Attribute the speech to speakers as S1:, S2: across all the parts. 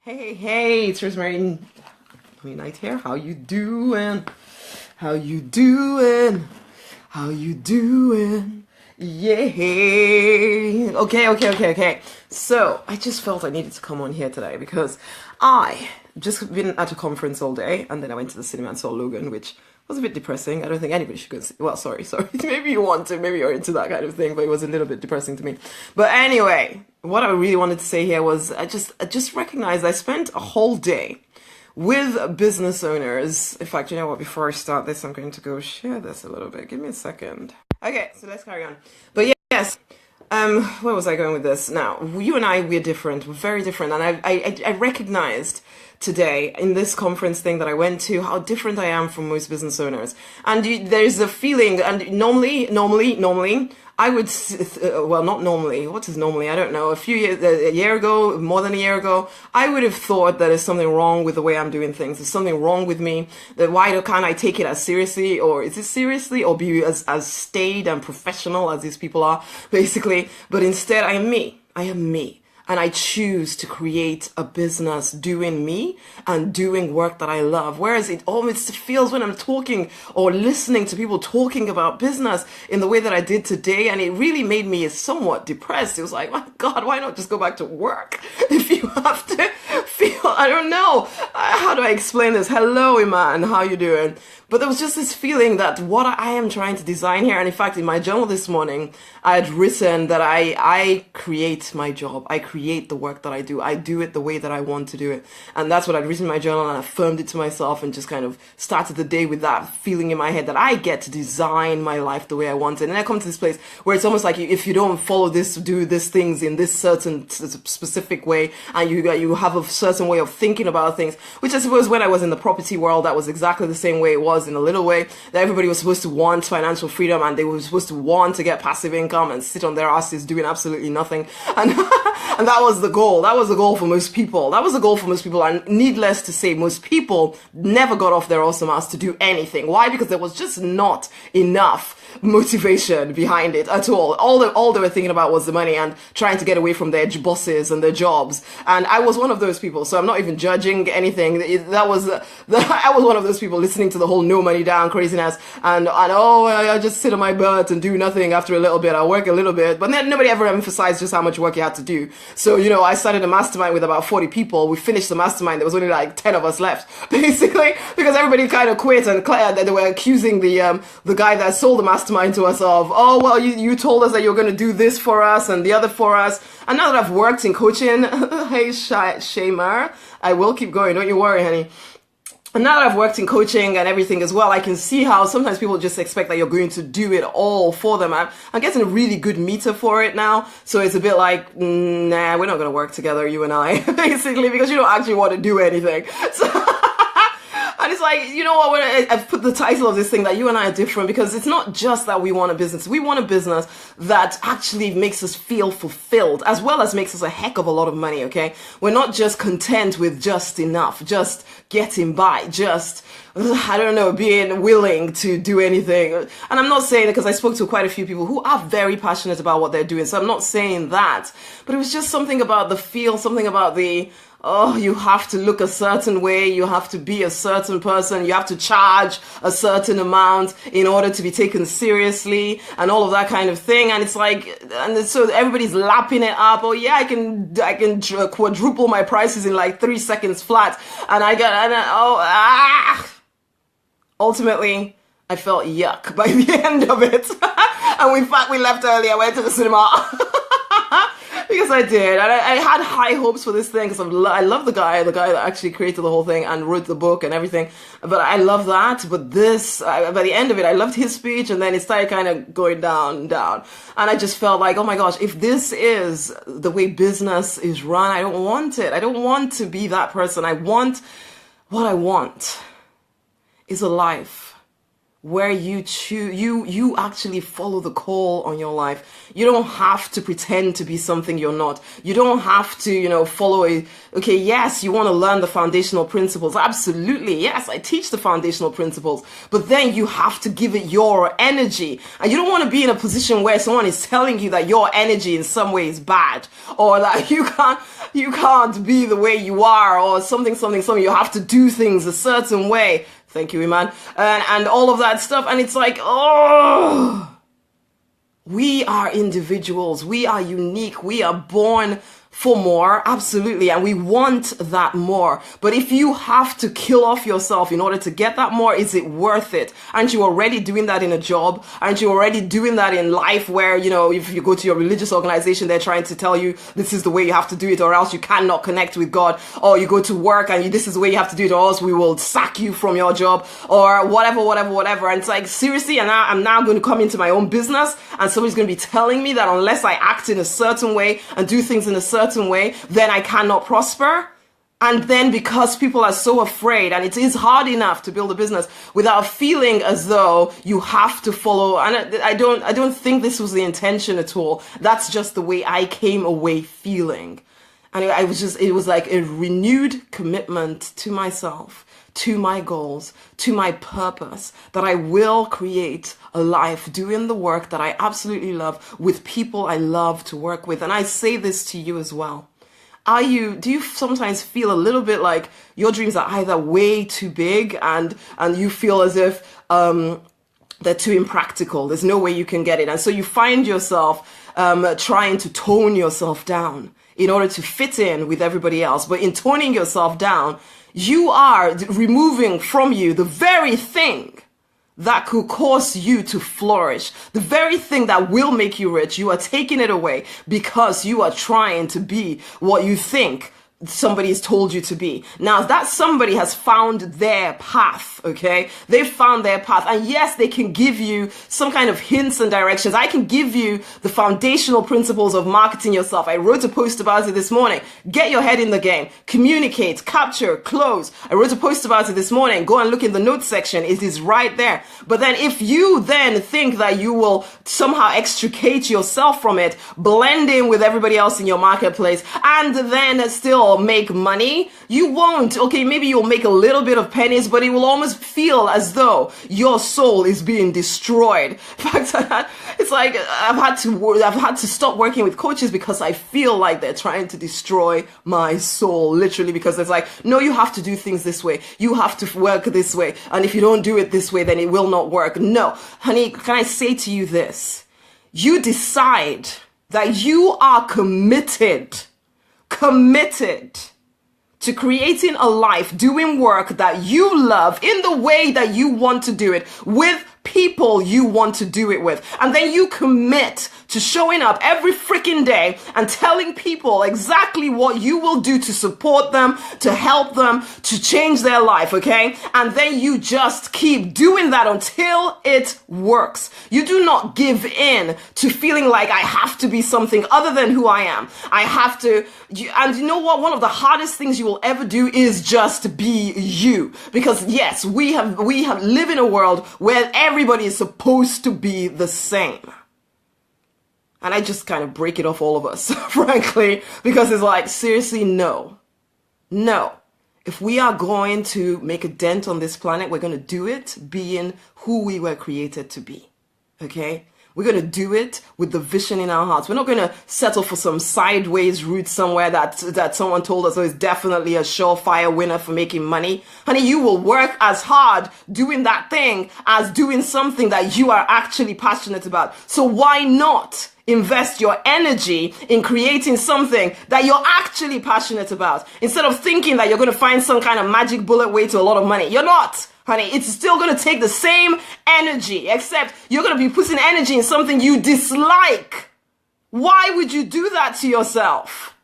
S1: Hey, it's Rosemary. Night here. How you doing? How you doing? How you doing? Yay! Okay. So, I just felt I needed to come on here today because I just been at a conference all day, and then I went to the cinema and saw Logan, which was a bit depressing. I don't think anybody should go see. Well, sorry. Maybe you want to, maybe you're into that kind of thing, but it was a little bit depressing to me. But anyway, what I really wanted to say here was I just recognized I spent a whole day with business owners. In fact, you know what? Before I start this, I'm going to go share this a little bit. Give me a second. Okay, so let's carry on. But yes. Where was I going with this? Now, you and I, we're different. We're very different. And I recognized today in this conference thing that I went to how different I am from most business owners. And there's a feeling, and normally, I would, well, not normally, what is normally? I don't know. A year ago, more than a year ago, I would have thought that there's something wrong with the way I'm doing things. There's something wrong with me. That why can't I take it as seriously, or is it seriously, or be as staid and professional as these people are, basically. But instead, I am me. And I choose to create a business doing me and doing work that I love. Whereas it almost feels when I'm talking or listening to people talking about business in the way that I did today, and it really made me somewhat depressed. It was like, my God, why not just go back to work if you have to feel, I don't know. How do I explain this? Hello, Iman, how you doing? But there was just this feeling that what I am trying to design here, and in fact, in my journal this morning, I had written that I create my job. I create the work that I do. I do it the way that I want to do it. And that's what I'd written in my journal, and I affirmed it to myself and just kind of started the day with that feeling in my head that I get to design my life the way I want it. And I come to this place where it's almost like if you don't follow this, do these things in this certain specific way, and you have a certain way of thinking about things, which I suppose when I was in the property world, that was exactly the same way it was in a little way, that everybody was supposed to want financial freedom, and they were supposed to want to get passive income and sit on their asses doing absolutely nothing. And and that was the goal. That was the goal for most people. And needless to say, most people never got off their awesome ass to do anything. Why? Because there was just not enough motivation behind it at all. All they were thinking about was the money and trying to get away from their bosses and their jobs. And I was one of those people, so I'm not even judging anything. I was one of those people listening to the whole no money down craziness, and I just sit on my butt and do nothing. After a little bit, I'll work a little bit, but then nobody ever emphasized just how much work you had to do. So, I started a mastermind with about 40 people. We finished the mastermind. There was only like 10 of us left, basically, because everybody kind of quit, and they were accusing the guy that sold the mastermind to us of, oh, well, you told us that you're going to do this for us and the other for us. And now that I've worked in coaching, hey, Shamer, I will keep going. Don't you worry, honey. And now that I've worked in coaching and everything as well, I can see how sometimes people just expect that you're going to do it all for them. I'm getting a really good meter for it now. So it's a bit like, nah, we're not going to work together, you and I, basically, because you don't actually want to do anything. So, and it's like, you know what, I've put the title of this thing that you and I are different, because it's not just that we want a business. We want a business that actually makes us feel fulfilled, as well as makes us a heck of a lot of money, okay? We're not just content with just enough, just getting by, just, I don't know, being willing to do anything. And I'm not saying it because I spoke to quite a few people who are very passionate about what they're doing, so I'm not saying that. But it was just something about the feel, something about the, oh, you have to look a certain way, you have to be a certain person, you have to charge a certain amount in order to be taken seriously, and all of that kind of thing. And it's like, and so everybody's lapping it up. Oh yeah, I can quadruple my prices in like 3 seconds flat. And ultimately, I felt yuck by the end of it. And in fact, we left early. I went to the cinema. Because I did, and I had high hopes for this thing, because I love the guy that actually created the whole thing and wrote the book and everything. But I love that. But this, by the end of it, I loved his speech, and then it started kind of going down. And I just felt like, oh my gosh, if this is the way business is run, I don't want it. I don't want to be that person. What I want is a life where you choose, you actually follow the call on your life. You don't have to pretend to be something you're not. You don't have to, follow okay, yes, you want to learn the foundational principles. Absolutely. Yes, I teach the foundational principles, but then you have to give it your energy. And you don't want to be in a position where someone is telling you that your energy in some way is bad, or that you can't be the way you are, or something. You have to do things a certain way. Thank you, Iman. And all of that stuff. And it's like, we are individuals. We are unique. We are born for more, absolutely, and we want that more. But if you have to kill off yourself in order to get that more, is it worth it? Aren't you already doing that in a job? Aren't you already doing that in life where, if you go to your religious organization, they're trying to tell you this is the way you have to do it, or else you cannot connect with God, or you go to work and this is the way you have to do it, or else we will sack you from your job, or whatever. And it's like, seriously, and I'm now going to come into my own business and somebody's going to be telling me that unless I act in a certain way and do things in a certain way, then I cannot prosper. And then because people are so afraid, and it is hard enough to build a business without feeling as though you have to follow. And I don't think this was the intention at all. That's just the way I came away feeling. And it was like a renewed commitment to myself, to my goals, to my purpose, that I will create a life doing the work that I absolutely love with people I love to work with. And I say this to you as well. Do you sometimes feel a little bit like your dreams are either way too big and you feel as if they're too impractical? There's no way you can get it. And so you find yourself trying to tone yourself down in order to fit in with everybody else. But in toning yourself down, you are removing from you the very thing that could cause you to flourish, the very thing that will make you rich. You are taking it away because you are trying to be what you think somebody has told you to be. Now, that somebody has found their path, okay? They've found their path. And yes, they can give you some kind of hints and directions. I can give you the foundational principles of marketing yourself. I wrote a post about it this morning. Get your head in the game. Communicate, capture, close. I wrote a post about it this morning. Go and look in the notes section. It is right there. But then if you then think that you will somehow extricate yourself from it, blend in with everybody else in your marketplace, and then still make money, you won't. Okay, maybe you'll make a little bit of pennies, but it will almost feel as though your soul is being destroyed. In fact, it's like I've had to stop working with coaches because I feel like they're trying to destroy my soul, literally, because it's like, no, you have to do things this way. You have to work this way. And if you don't do it this way, then it will not work. No, honey, can I say to you this? You decide that you are committed to creating a life, doing work that you love in the way that you want to do it, with people you want to do it with. And then you commit to showing up every freaking day and telling people exactly what you will do to support them, to help them, to change their life, okay? And then you just keep doing that until it works. You do not give in to feeling like I have to be something other than who I am. I have to, and you know what? One of the hardest things you will ever do is just be you. Because yes, we have live in a world where everybody is supposed to be the same. And I just kind of break it off all of us, frankly, because it's like, seriously, no. If we are going to make a dent on this planet, we're going to do it being who we were created to be, okay? We're going to do it with the vision in our hearts. We're not going to settle for some sideways route somewhere that someone told us, oh, it's definitely a surefire winner for making money. Honey, you will work as hard doing that thing as doing something that you are actually passionate about. So why not invest your energy in creating something that you're actually passionate about, instead of thinking that you're going to find some kind of magic bullet way to a lot of money? You're not. Honey, it's still going to take the same energy, except you're going to be putting energy in something you dislike. Why would you do that to yourself?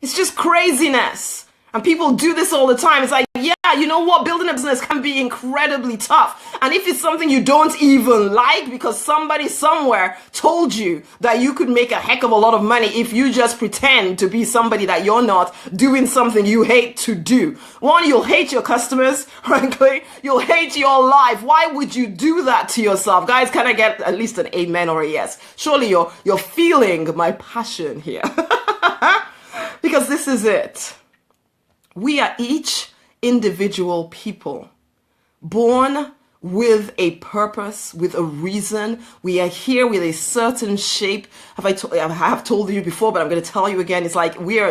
S1: It's just craziness. And people do this all the time. It's like, yeah, you know what? Building a business can be incredibly tough. And if it's something you don't even like because somebody somewhere told you that you could make a heck of a lot of money if you just pretend to be somebody that you're not, doing something you hate to do. One, you'll hate your customers, frankly. You'll hate your life. Why would you do that to yourself? Guys, can I get at least an amen or a yes? Surely you're feeling my passion here. Because this is it. We are each individual people born with a purpose, with a reason. We are here with a certain shape. I have told you before, but I'm going to tell you again. It's like we're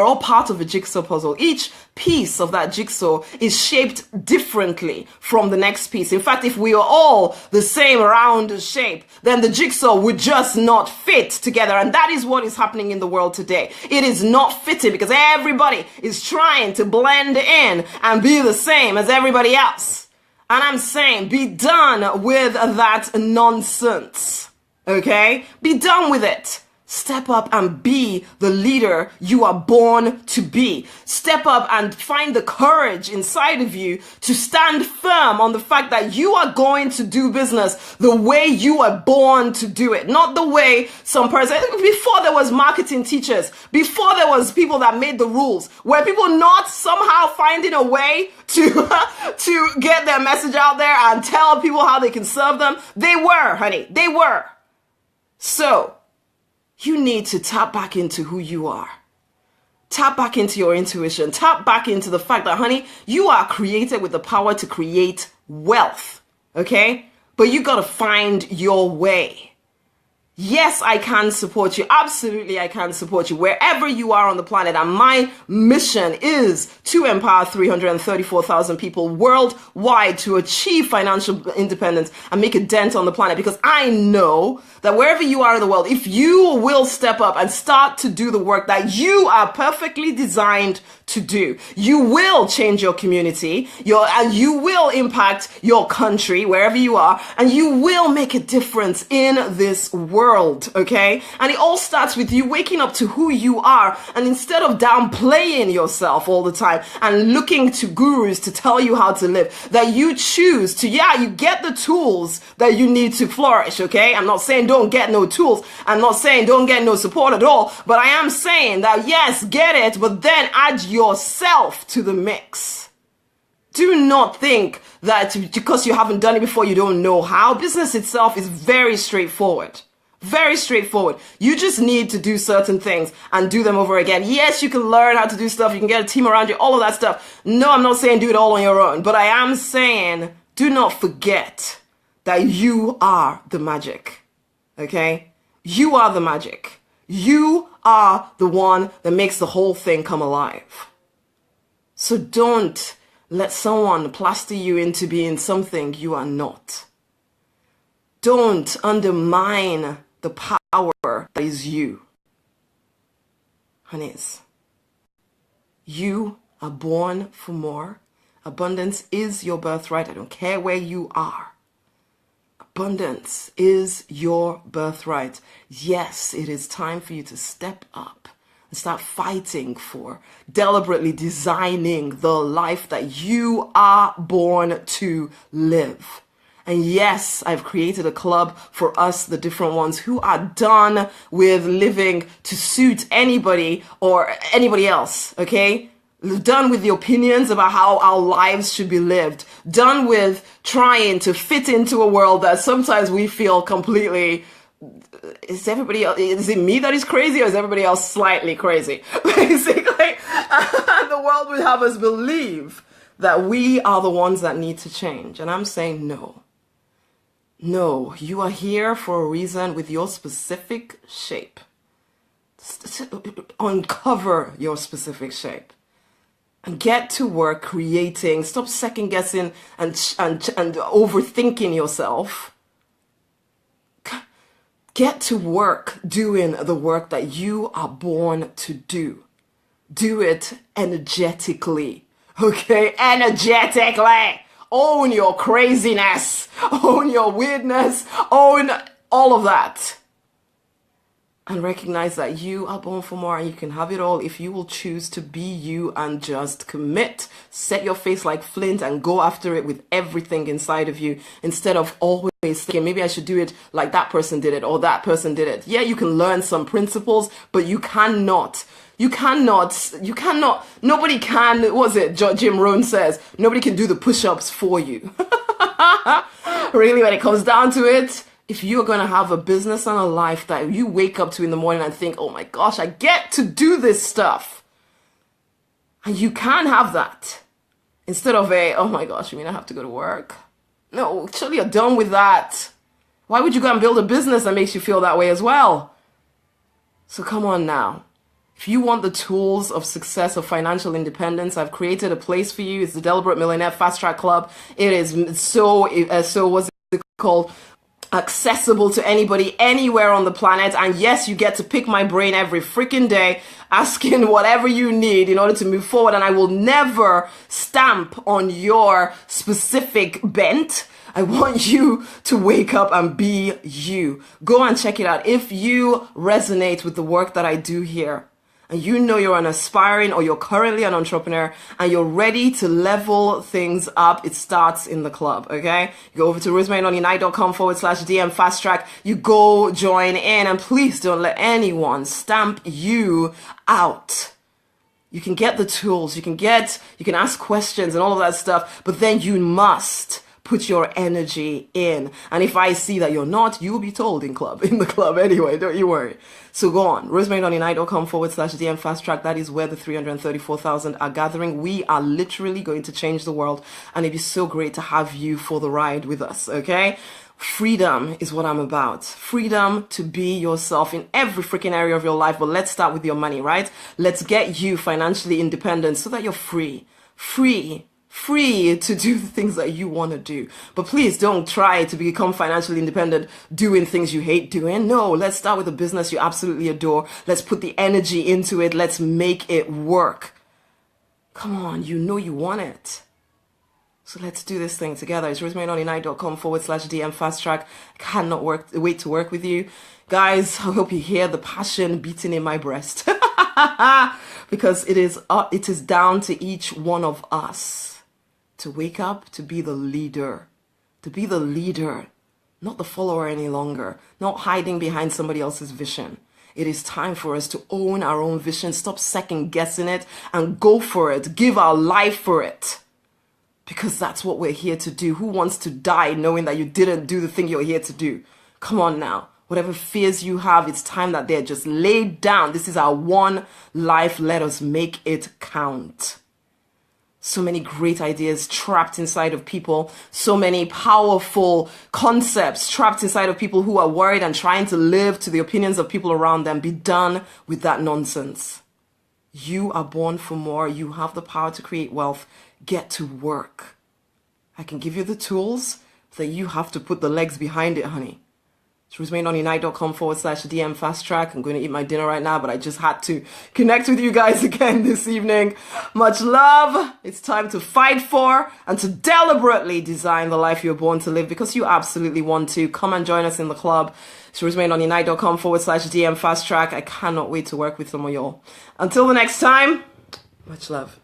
S1: all part of a jigsaw puzzle. Each piece of that jigsaw is shaped differently from the next piece. In fact, if we are all the same round shape, then the jigsaw would just not fit together. And that is what is happening in the world today. It is not fitting because everybody is trying to blend in and be the same as everybody else. And I'm saying, be done with that nonsense, okay? Be done with it. Step up and be the leader you are born to be. Step up and find the courage inside of you to stand firm on the fact that you are going to do business the way you are born to do it. Not the way some person, before there was marketing teachers, before there was people that made the rules, were people not somehow finding a way to get their message out there and tell people how they can serve them? They were, honey, they were. So, you need to tap back into who you are. Tap back into your intuition. Tap back into the fact that, honey, you are created with the power to create wealth. Okay? But you got to find your way. Yes, I can support you. Absolutely, I can support you wherever you are on the planet. And my mission is to empower 334,000 people worldwide to achieve financial independence and make a dent on the planet. Because I know that wherever you are in the world, if you will step up and start to do the work that you are perfectly designed to do, you will change your community, and you will impact your country wherever you are, and you will make a difference in this world, okay? And it all starts with you waking up to who you are, and instead of downplaying yourself all the time and looking to gurus to tell you how to live, that you choose to, you get the tools that you need to flourish, okay? I'm not saying don't get no tools. I'm not saying don't get no support at all, but I am saying that yes, get it, but then add yourself to the mix. Do not think that because you haven't done it before, you don't know how. Business itself is very straightforward. Very straightforward. You just need to do certain things and do them over again. Yes, you can learn how to do stuff. You can get a team around you, all of that stuff. No, I'm not saying do it all on your own, but I am saying do not forget that you are the magic. Okay? You are the magic. You are the one that makes the whole thing come alive. So don't let someone plaster you into being something you are not. Don't undermine the power that is you. Honeys, you are born for more. Abundance is your birthright. I don't care where you are. Abundance is your birthright. Yes, it is time for you to step up and start fighting for, deliberately designing the life that you are born to live. And yes, I've created a club for us, the different ones who are done with living to suit anybody or anybody else, okay? Done with the opinions about how our lives should be lived. Done with trying to fit into a world that sometimes we feel completely, is it me that is crazy or is everybody else slightly crazy? Basically, the world would have us believe that we are the ones that need to change. And I'm saying no. No, you are here for a reason with your specific shape. Uncover your specific shape. And get to work creating. Stop second guessing and overthinking yourself. Get to work doing the work that you are born to do. Do it energetically. Okay? Energetically. Own your craziness. Own your weirdness. Own all of that. and recognize that you are born for more and you can have it all if you will choose to be you and just commit. Set your face like flint and go after it with everything inside of you, instead of always thinking, maybe I should do it like that person did it or that person did it. Yeah, you can learn some principles, but you cannot, nobody can, what was it Jim Rohn says, nobody can do the push-ups for you. Really, when it comes down to it, if you're going to have a business and a life that you wake up to in the morning and think, oh my gosh, I get to do this stuff. And you can have that. Instead of oh my gosh, you mean I have to go to work? No, actually you're done with that. Why would you go and build a business that makes you feel that way as well? So come on now. If you want the tools of success, of financial independence, I've created a place for you. It's the Deliberate Millionaire Fast Track Club. It is so what's it called? Accessible to anybody anywhere on the planet. And yes, you get to pick my brain every freaking day, asking whatever you need in order to move forward. And I will never stamp on your specific bent. I want you to wake up and be you. Go and check it out. If you resonate with the work that I do here, and you know you're an aspiring or you're currently an entrepreneur and you're ready to level things up, it starts in the club, okay? You go over to rosemarynonny.com/DM fast track. You go join in, and please don't let anyone stamp you out. You can get the tools, you can ask questions and all of that stuff, but then you must put your energy in. And if I see that you're not, you will be told in the club anyway, don't you worry. So go on, rosemarynonny.com/DM fast track. That is where the 334,000 are gathering. We are literally going to change the world, and it'd be so great to have you for the ride with us, okay? Freedom is what I'm about. Freedom to be yourself in every freaking area of your life. But let's start with your money, right? Let's get you financially independent so that you're free to do the things that you want to do. But please don't try to become financially independent doing things you hate doing. No, let's start with a business you absolutely adore. Let's put the energy into it. Let's make it work. Come on, you know you want it. So let's do this thing together. It's rosemarynonny.com/DM fast track. I cannot wait to work with you. Guys, I hope you hear the passion beating in my breast. Because it is down to each one of us to wake up, to be the leader, not the follower any longer, not hiding behind somebody else's vision. It is time for us to own our own vision, stop second guessing it, and go for it, give our life for it. Because that's what we're here to do. Who wants to die knowing that you didn't do the thing you're here to do? Come on now. Whatever fears you have, it's time that they're just laid down. This is our one life. Let us make it count. So many great ideas trapped inside of people. So many powerful concepts trapped inside of people who are worried and trying to live to the opinions of people around them. Be done with that nonsense. You are born for more. You have the power to create wealth. Get to work. I can give you the tools, but you have to put the legs behind it, honey. It's rosemarynonny.com/DM fast track. I'm going to eat my dinner right now, but I just had to connect with you guys again this evening. Much love. It's time to fight for and to deliberately design the life you're born to live, because you absolutely want to. Come and join us in the club. It's rosemarynonny.com/DM fast track. I cannot wait to work with some of y'all. Until the next time, much love.